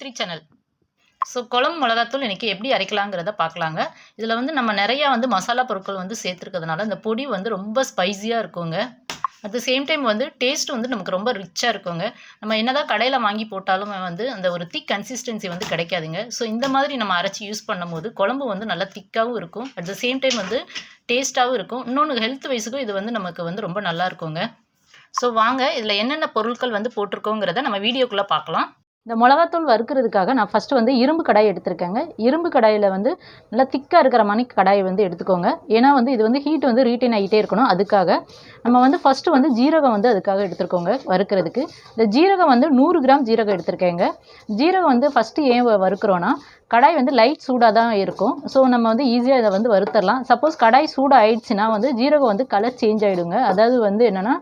Gayatri channel. So குழம்பு மிளகாத்தூள் இன்றைக்கி எப்படி அரைக்கலாங்கிறத பார்க்கலாங்க. இதில் வந்து நம்ம நிறையா வந்து மசாலா பொருட்கள் வந்து சேர்த்துருக்கிறதுனால இந்த பொடி வந்து ரொம்ப ஸ்பைஸியாக இருக்குங்க. அட் த சேம் டைம் வந்து டேஸ்ட் வந்து நமக்கு ரொம்ப ரிச்சாக இருக்குங்க. நம்ம என்னதான் கடையில் வாங்கி போட்டாலும் வந்து அந்த ஒரு திக் கன்சிஸ்டன்சி வந்து கிடைக்காதுங்க. ஸோ இந்த மாதிரி நம்ம அரைச்சி யூஸ் பண்ணும்போது குழம்பு வந்து நல்லா திக்காகவும் இருக்கும். அட் த சேம் டைம் வந்து டேஸ்ட்டாகவும் இருக்கும். இன்னொன்று ஹெல்த் வைஸுக்கும் இது வந்து நமக்கு வந்து ரொம்ப நல்லா இருக்குங்க. ஸோ வாங்க இதில் என்னென்ன பொருட்கள் வந்து போட்டிருக்கோங்கிறத நம்ம வீடியோக்குள்ளே பார்க்கலாம். இந்த மிளகாத்தூள் வறுக்கிறதுக்காக நான் ஃபஸ்ட்டு வந்து இரும்பு கடாய் எடுத்திருக்கேங்க. இரும்பு கடாயில் வந்து நல்லா திக்காக இருக்கிற மாதிரி கடாயை வந்து எடுத்துக்கோங்க. ஏன்னா வந்து இது வந்து ஹீட் வந்து ரீட்டைன் ஆகிட்டே இருக்கணும். அதுக்காக நம்ம வந்து ஃபஸ்ட்டு வந்து ஜீரகம் வந்து அதுக்காக எடுத்துருக்கோங்க வறுக்கிறதுக்கு. இந்த ஜீரகம் வந்து 100 கிராம் ஜீரகம் எடுத்திருக்கேங்க. ஜீரகம் வந்து ஃபஸ்ட்டு ஏன் வறுக்கிறோன்னா கடாய் வந்து லைட் சூடாக தான் இருக்கும். ஸோ நம்ம வந்து ஈஸியாக இதை வந்து வறுத்தரலாம். சப்போஸ் கடாய் சூடாக ஆயிடுச்சுன்னா வந்து ஜீரகம் வந்து கலர் சேஞ்ச் ஆகிடுங்க. அதாவது வந்து என்னென்னா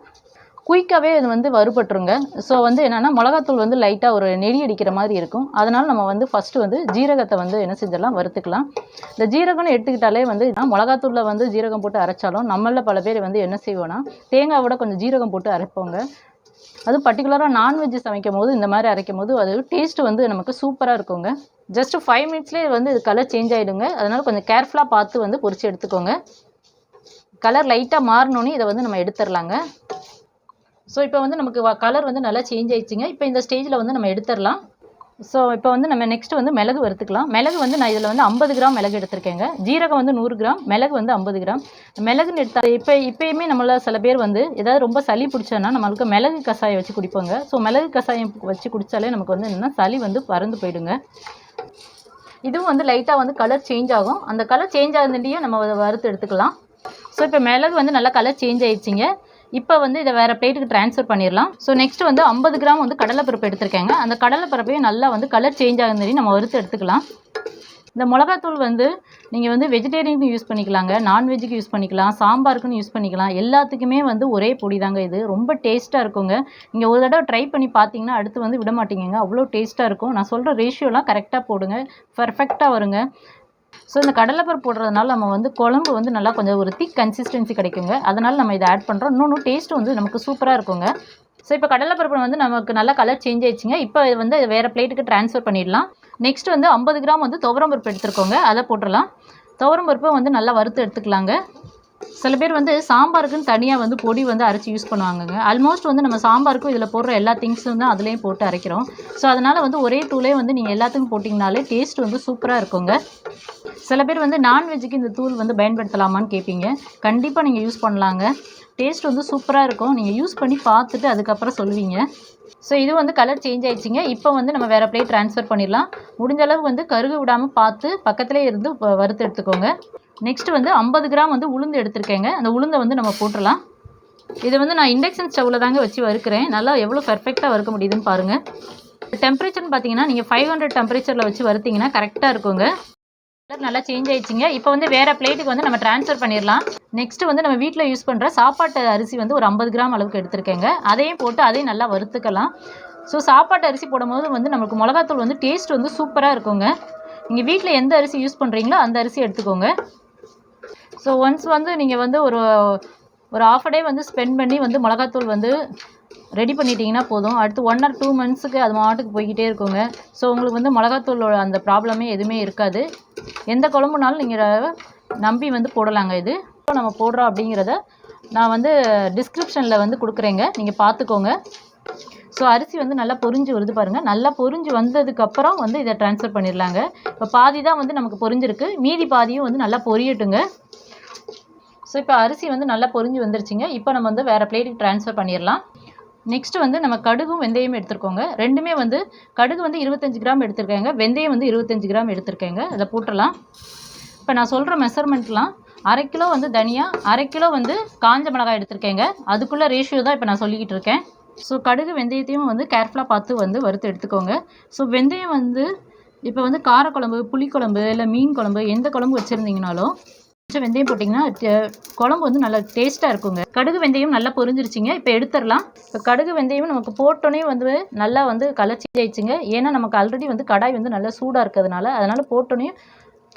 குயிக்காகவே இது வந்து வறுபட்டுருங்க. ஸோ வந்து என்னென்னா மிளகாத்தூள் வந்து லைட்டாக ஒரு நெடி அடிக்கிற மாதிரி இருக்கும். அதனால் நம்ம வந்து ஃபஸ்ட்டு வந்து ஜீரகத்தை வந்து என்ன செஞ்சிடலாம், வறுத்துக்கலாம். இந்த ஜீரகம்னு எடுத்துக்கிட்டாலே வந்து மிளகாத்தூளில் வந்து ஜீரகம் போட்டு அரைச்சாலும் நம்மளில் பல பேர் வந்து என்ன செய்வோன்னா தேங்காவோட கொஞ்சம் ஜீரகம் போட்டு அரைப்போங்க. அதுவும் பர்டிகுலராக நான்வெஜ் சமைக்கும் போது இந்த மாதிரி அரைக்கும் போது அது டேஸ்ட்டு வந்து நமக்கு சூப்பராக இருக்குங்க. ஜஸ்ட் 5 மினிட்ஸ்லேயே வந்து இது கலர் சேஞ்ச் ஆகிடுங்க. அதனால் கொஞ்சம் கேர்ஃபுல்லாக பார்த்து வந்து பொரிச்சு எடுத்துக்கோங்க. கலர் லைட்டாக மாறினோன்னே இதை வந்து நம்ம எடுத்துடலாங்க. ஸோ இப்போ வந்து நமக்கு கலர் வந்து நல்லா சேஞ்ச் ஆயிடுச்சுங்க. இப்போ இந்த ஸ்டேஜில் வந்து நம்ம எடுத்துடலாம். ஸோ இப்போ வந்து நம்ம நெக்ஸ்ட் வந்து மிளகு வறுத்துக்கலாம். மிளகு வந்து நான் இதில் வந்து 50 கிராம் மிளகு எடுத்திருக்கேங்க. ஜீரகம் வந்து 100 கிராம், மிளகு வந்து 50 கிராம். மிளகுன்னு எடுத்தால் இப்போயுமே நம்மள சில பேர் வந்து ஏதாவது ரொம்ப சளி பிடிச்சோன்னா நம்மளுக்கு மிளகு கஷாயம் வச்சு குடிப்போங்க. ஸோ மிளகு கஷாயம் வச்சு குடித்தாலே நமக்கு வந்து என்னென்னா சளி வந்து பறந்து போயிடுங்க. இதுவும் வந்து லைட்டாக வந்து கலர் சேஞ்ச் ஆகும். அந்த கலர் சேஞ்ச் ஆகுதுண்டியும் நம்ம வறுத்து எடுத்துக்கலாம். ஸோ இப்போ மிளகு வந்து நல்லா கலர் சேஞ்ச் ஆயிடுச்சிங்க. இப்போ வந்து இதை வேறு பிளேட்டுக்கு ட்ரான்ஸ்ஃபர் பண்ணிடலாம். ஸோ நெக்ஸ்ட் வந்து 50 கிராம் வந்து கடலைப்பருப்பு எடுத்திருக்கேங்க. அந்த கடலைப்பருப்பையும் நல்லா வந்து கலர் சேஞ்ச் ஆகுதுன்னு நம்ம வறுத்து எடுத்துக்கலாம். இந்த மிளகாத்தூள் வந்து நீங்கள் வந்து வெஜிடேரியனுக்கு யூஸ் பண்ணிக்கலாங்க, நான்வெஜ்ஜுக்கு யூஸ் பண்ணிக்கலாம், சாம்பாருக்குன்னு யூஸ் பண்ணிக்கலாம். எல்லாத்துக்குமே வந்து ஒரே பொடி தாங்க. இது ரொம்ப டேஸ்ட்டாக இருக்குங்க. நீங்கள் ஒரு தடவை ட்ரை பண்ணி பார்த்தீங்கன்னா அடுத்து வந்து விட மாட்டீங்க. அவ்வளோ டேஸ்ட்டாக இருக்கும். நான் சொல்கிற ரேஷியோலாம் கரெக்டாக போடுங்க, பர்ஃபெக்டாக வருங்க. ஸோ இந்த கடலைப்பருப்பு போடுறதுனால நம்ம வந்து குழம்பு வந்து நல்லா கொஞ்சம் ஒரு திக் கன்சிஸ்டன்சி கிடைக்குங்க. அதனால் நம்ம இதை ஆட் பண்ணுறோம். இன்னொன்று டேஸ்ட்டு வந்து நமக்கு சூப்பராக இருக்குங்க. ஸோ இப்போ கடலைப்பருப்பு வந்து நமக்கு நல்லா கலர் சேஞ்ச் ஆயிடுச்சுங்க. இப்போ இது வந்து வேறு பிளேட்டுக்கு ட்ரான்ஸ்ஃபர் பண்ணிடலாம். நெக்ஸ்ட் வந்து 50 கிராம் வந்து துவரம்பருப்பு எடுத்துருக்கோங்க. அதை போட்டுடலாம். துவரம்பருப்பை வந்து நல்லா வறுத்து எடுத்துக்கலாங்க. சில பேர் வந்து சாம்பாருக்குன்னு தனியாக வந்து பொடி வந்து அரைச்சி யூஸ் பண்ணுவாங்கங்க. ஆல்மோஸ்ட் வந்து நம்ம சாம்பாருக்கும் இதில் போடுற எல்லா திங்ஸும் தான் அதுலேயும் போட்டு அரைக்கிறோம். ஸோ அதனால் வந்து ஒரே தூளே வந்து நீங்கள் எல்லாத்துக்கும் போட்டிங்கனாலே டேஸ்ட் வந்து சூப்பராக இருக்குங்க. சில பேர் வந்து நான்வெஜ்ஜுக்கு இந்த தூள் வந்து பயன்படுத்தலாமான்னு கேட்பீங்க. கண்டிப்பாக நீங்கள் யூஸ் பண்ணலாங்க. டேஸ்ட் வந்து சூப்பராக இருக்கும். நீங்கள் யூஸ் பண்ணி பார்த்துட்டு அதுக்கப்புறம் சொல்லுவீங்க. ஸோ இது வந்து கலர் சேஞ்ச் ஆயிடுச்சுங்க. இப்போ வந்து நம்ம வேறு பிளேட் ட்ரான்ஸ்ஃபர் பண்ணிடலாம். முடிஞ்ச அளவு வந்து கருகு விடாமல் பார்த்து பக்கத்துலேயே இருந்து வறுத்து எடுத்துக்கோங்க. நெக்ஸ்ட் வந்து 50 கிராம் வந்து உளுந்து எடுத்திருக்கேங்க. அந்த உளுந்தை வந்து நம்ம போட்டுடலாம். இதை வந்து நான் இண்டக்ஷன் ஸ்டவ்வில் தாங்க வச்சு வறுக்கிறேன். நல்லா எவ்வளோ பர்ஃபெக்டாக வறுக்க முடியுதுன்னு பாருங்கள். டெம்பரேச்சர்னு பார்த்தீங்கன்னா நீங்கள் 500 டெம்பரேச்சரில் வச்சு வறுத்தீங்கன்னா கரெக்டாக இருக்குங்க. கலர் நல்லா சேஞ்ச் ஆயிடுச்சுங்க. இப்போ வந்து வேறு பிளேட்டுக்கு வந்து நம்ம ட்ரான்ஸ்ஃபர் பண்ணிடலாம். நெக்ஸ்ட்டு வந்து நம்ம வீட்டில் யூஸ் பண்ணுற சாப்பாட்டு அரிசி வந்து ஒரு 50 கிராம் அளவுக்கு எடுத்திருக்கேங்க. அதையும் போட்டு அதையும் நல்லா வறுத்துக்கலாம். ஸோ சாப்பாட்டு அரிசி போடும்போது வந்து நம்மளுக்கு மிளகாத்தூள் வந்து டேஸ்ட் வந்து சூப்பராக இருக்குங்க. நீங்கள் வீட்டில் எந்த அரிசி யூஸ் பண்ணுறீங்களோ அந்த அரிசி எடுத்துக்கோங்க. ஸோ ஒன்ஸ் வந்து நீங்கள் வந்து ஒரு ½ டே வந்து ஸ்பெண்ட் பண்ணி வந்து மிளகாத்தூள் வந்து ரெடி பண்ணிட்டீங்கன்னா போதும். அடுத்து 1 or 2 மந்த்ஸுக்கு அது மாட்டுக்கு போய்கிட்டே இருக்குங்க. ஸோ உங்களுக்கு வந்து மிளகாத்தூளோட அந்த ப்ராப்ளமே எதுவுமே இருக்காது. எந்த குழம்புனாலும் நீங்கள் நம்பி வந்து போடலாங்க. இது நம்ம போடுறோம் அப்படிங்கிறத நான் வந்து டிஸ்கிரிப்ஷனில் வந்து கொடுக்குறேங்க, நீங்கள் பார்த்துக்கோங்க. ஸோ அரிசி வந்து நல்லா பொரிஞ்சு வருது பாருங்கள். நல்லா பொரிஞ்சு வந்ததுக்கப்புறம் வந்து இதை ட்ரான்ஸ்ஃபர் பண்ணிடலாங்க. இப்போ பாதி தான் வந்து நமக்கு பொரிஞ்சிருக்கு, மீதி பாதியும் வந்து நல்லா பொரியட்டுங்க. ஸோ இப்போ அரிசி வந்து நல்லா பொரிஞ்சு வந்துருச்சுங்க. இப்போ நம்ம வந்து வேறு பிளேட்டுக்கு ட்ரான்ஸ்ஃபர் பண்ணிடலாம். நெக்ஸ்ட்டு வந்து நம்ம கடுகும் வெந்தயமும் எடுத்துருக்கோங்க. ரெண்டுமே வந்து கடுகு வந்து 25 கிராம் எடுத்துருக்கேங்க, வெந்தயம் வந்து 25 கிராம் எடுத்துருக்கேங்க. அதை போட்டுடலாம். இப்போ நான் சொல்கிற மெஷர்மெண்ட்லாம் 1/2 கிலோ வந்து தனியா, 1/2 கிலோ வந்து காஞ்ச மிளகாய் எடுத்துருக்கேங்க. அதுக்குள்ளே ரேஷியோ தான் இப்போ நான் சொல்லிக்கிட்டு இருக்கேன். ஸோ கடுகு வெந்தயத்தையும் வந்து கேர்ஃபுல்லாக பார்த்து வந்து வறுத்து எடுத்துக்கோங்க. ஸோ வெந்தயம் வந்து இப்போ வந்து காரக்குழம்பு, புளிக்குழம்பு, இல்லை மீன் குழம்பு எந்த குழம்பு வச்சுருந்தீங்கனாலும் கொஞ்சம் வெந்தயம் போட்டிங்கன்னா குழம்பு வந்து நல்லா டேஸ்ட்டாக இருக்குங்க. கடுகு வெந்தயம் நல்லா பொரிஞ்சிருச்சிங்க. இப்போ எடுத்துடலாம். இப்போ கடுகு வெந்தயம் நமக்கு போட்டோன்னே வந்து நல்லா வந்து கலர் சேஞ்ச் ஆயிடுச்சுங்க. ஏன்னா நமக்கு ஆல்ரெடி வந்து கடாய் வந்து நல்லா சூடாக இருக்கிறதுனால அதனால் போட்டோன்னே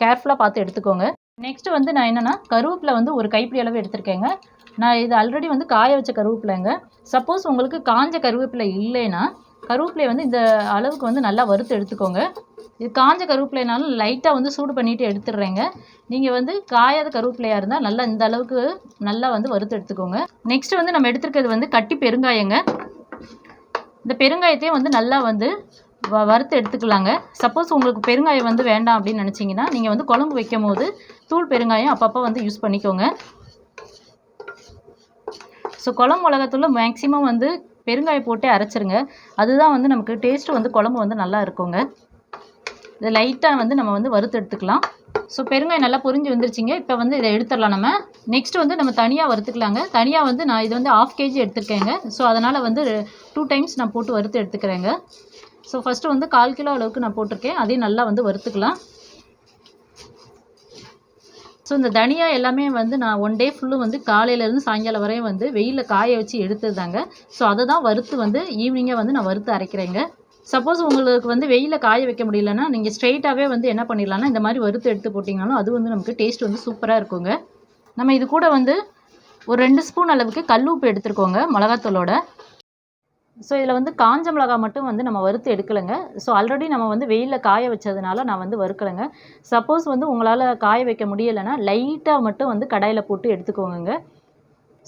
கேர்ஃபுல்லாக பார்த்து எடுத்துக்கோங்க. நெக்ஸ்ட்டு வந்து நான் என்னென்னா கருவேப்பிலை வந்து ஒரு கைப்பிடி அளவு எடுத்திருக்கேங்க. நான் இது ஆல்ரெடி வந்து காய வச்ச கருவேப்பிலைங்க. சப்போஸ் உங்களுக்கு காஞ்ச கருவேப்பிலை இல்லைன்னா கருவேப்பிலையை வந்து இந்த அளவுக்கு வந்து நல்லா வறுத்து எடுத்துக்கோங்க. இது காஞ்ச கருவேப்பிலைனாலும் லைட்டாக வந்து சூடு பண்ணிவிட்டு எடுத்துடுறேங்க. நீங்கள் வந்து காயாத கருவேப்பிலையாக இருந்தால் நல்லா இந்த அளவுக்கு நல்லா வந்து வறுத்து எடுத்துக்கோங்க. நெக்ஸ்ட்டு வந்து நம்ம எடுத்துருக்கிறது வந்து கட்டி பெருங்காயங்க. இந்த பெருங்காயத்தையும் வந்து நல்லா வந்து வறுத்து எடுத்துக்கலாங்க. சப்போஸ் உங்களுக்கு பெருங்காயம் வந்து வேண்டாம் அப்படின்னு நினச்சிங்கன்னா நீங்கள் வந்து குழம்பு வைக்கும் போது தூள் பெருங்காயம் அப்பப்போ வந்து யூஸ் பண்ணிக்கோங்க. ஸோ குழம்பு மிளகாத்தூள் மேக்ஸிமம் வந்து பெருங்காயம் போட்டு அரைச்சிருங்க. அதுதான் வந்து நமக்கு டேஸ்ட்டு வந்து குழம்பு வந்து நல்லா இருக்குங்க. இதை லைட்டாக வந்து நம்ம வந்து வறுத்து எடுத்துக்கலாம். ஸோ பெருங்காயம் நல்லா பொரிஞ்சு வந்துருச்சிங்க. இப்போ வந்து இதை எடுத்துடலாம் நம்ம. நெக்ஸ்ட் வந்து நம்ம தனியாக வறுத்துக்கலாங்க. தனியாக வந்து நான் இது வந்து 1/2 kg எடுத்துருக்கேங்க. ஸோ அதனால் வந்து 2 டைம்ஸ் நான் போட்டு வறுத்து எடுத்துக்கிறேங்க. ஸோ ஃபஸ்ட்டு வந்து 1/4 கிலோ அளவுக்கு நான் போட்டிருக்கேன். அதையும் நல்லா வந்து வறுத்துக்கலாம். ஸோ இந்த தனியா எல்லாமே வந்து நான் 1 டே ஃபுல்லும் வந்து காலையிலேருந்து சாயங்காலம் வரையும் வந்து வெயிலில் காய வச்சு எடுத்தது தாங்க. ஸோ அதை தான் வறுத்து வந்து ஈவினிங்காக வந்து நான் வறுத்து அரைக்கிறேங்க. சப்போஸ் உங்களுக்கு வந்து வெயிலில் காய வைக்க முடியலன்னா நீங்கள் ஸ்ட்ரெயிட்டாகவே வந்து என்ன பண்ணிடலாம்னா இந்த மாதிரி வறுத்து எடுத்து போட்டிங்கனாலும் அது வந்து நமக்கு டேஸ்ட் வந்து சூப்பராக இருக்குங்க. நம்ம இது கூட வந்து ஒரு 2 ஸ்பூன் அளவுக்கு கல் உப்பு எடுத்துருக்கோங்க மிளகாத்தூளோட. ஸோ இதில் வந்து காஞ்ச மிளகா மட்டும் வந்து நம்ம வறுத்து எடுக்கலைங்க. ஸோ ஆல்ரெடி நம்ம வந்து வெயிலில் காய வச்சதுனால நான் வந்து வறுக்கலைங்க. சப்போஸ் வந்து உங்களால் காய வைக்க முடியலைன்னா லைட்டாக மட்டும் வந்து கடாயில் போட்டு எடுத்துக்கோங்க.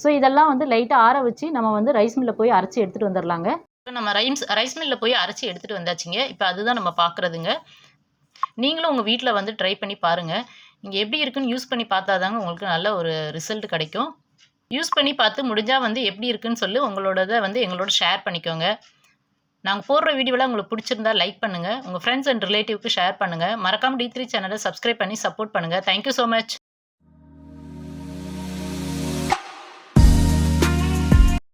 ஸோ இதெல்லாம் வந்து லைட்டாக ஆற வச்சு நம்ம வந்து ரைஸ் மில்லில் போய் அரைச்சி எடுத்துகிட்டு வந்துடலாங்க. நம்ம ரைஸ் மில்லில் போய் அரைச்சி எடுத்துகிட்டு வந்தாச்சுங்க. இப்போ அதுதான் நம்ம பார்க்குறதுங்க. நீங்களும் உங்கள் வீட்டில் வந்து ட்ரை பண்ணி பாருங்கள். நீங்கள் எப்படி இருக்குன்னு யூஸ் பண்ணி பார்த்தா தாங்க உங்களுக்கு நல்ல ஒரு ரிசல்ட் கிடைக்கும். யூஸ் பண்ணி பார்த்து முடிஞ்சால் வந்து எப்படி இருக்குன்னு சொல்லி உங்களோடதை வந்து எங்களோட ஷேர் பண்ணிக்கோங்க. நாங்கள் போடுற வீடியோலாம் உங்களுக்கு பிடிச்சிருந்தா லைக் பண்ணுங்கள். உங்கள் ஃப்ரெண்ட்ஸ் அண்ட் ரிலேட்டிவ்க்கு ஷேர் பண்ணுங்கள். மறக்காமல் D3 சேனலை சப்ஸ்கிரைப் பண்ணி சப்போர்ட் பண்ணுங்கள். Thank you so much.